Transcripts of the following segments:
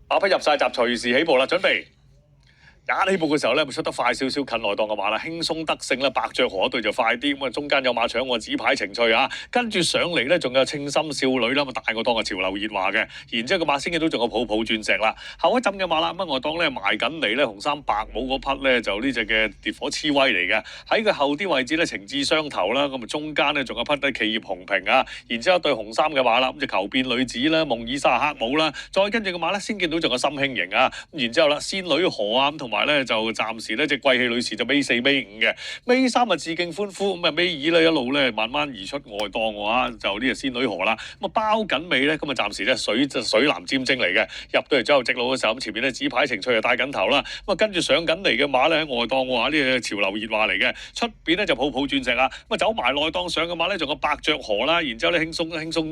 馬匹入晒閘，隨時起步啦，準備。一起步嘅時候咧，咪出得快少少，近內檔嘅馬啦，輕鬆得勝啦。白雀河一隊就快啲，咁啊中間有馬搶我紙牌情趣啊，跟住上嚟咧仲有稱心少女啦，咁大個檔嘅潮流熱話嘅，然之後個馬先見到仲有抱抱鑽石啦，後一陣嘅馬啦，乜外檔咧埋緊嚟咧，紅衫白帽嗰匹咧就呢隻嘅烈火雌威嚟嘅，喺佢後啲位置咧情志相投啦，咁啊中間咧仲有匹企業紅屏啊，然之後一對紅衫嘅馬啦，咁就求變女子啦，夢爾莎黑帽啦，再跟住個馬咧先見到仲有心輕盈啊，然之後啦仙女河啊咁同埋咧就暫時咧隻貴氣女士就尾4尾5嘅，尾3啊致敬歡呼，咁啊尾2咧一路咧慢慢移出外檔嘅話，就呢隻仙女河啦，咁啊包緊尾咧，咁啊暫時咧水藍尖精嚟嘅，入到嚟之後直路嘅時候，咁前面咧紙牌情趣就帶緊頭啦，咁啊跟住上緊嚟嘅馬咧喺外檔嘅話，呢隻潮流熱話嚟嘅，出邊咧就抱抱鑽石啊，咁啊走埋內檔上嘅馬咧仲有白雀河啦，然之後咧輕鬆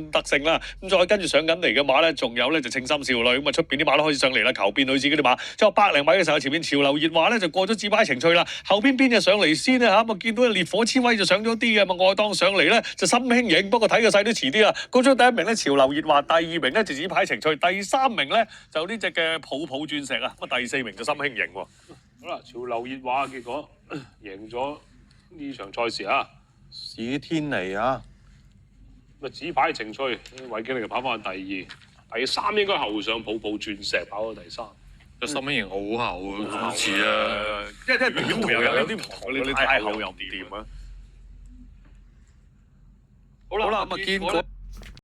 得勝啦，咁再跟住上緊嚟嘅馬咧，仲有咧就稱心少女，咁啊出邊啲馬都開始上嚟啦，求變女子嗰啲馬，最後100零米嘅時候，前面潮流熱話咧就過咗紙牌情趣啦，後邊邊隻上嚟先咧嚇，咁啊見到烈火雌威就上咗啲嘅，咁外檔上嚟咧就心輕盈，不過睇個勢都遲啲啦。嗰張第一名咧潮流熱話，第2名咧就紙牌情趣，第3名咧就呢隻嘅抱抱鑽石啊，咁啊第4名就心輕盈喎。好啦，潮流熱話結果贏咗呢場賽事啊！史天尼啊，咁啊紙牌情趣，韋景力就跑翻去第2，第3應該後上抱抱鑽石跑咗第3。個心形好厚啊，似啊，因為表圖又有啲唔同，你太厚又唔掂啊。好啦，咁啊見過。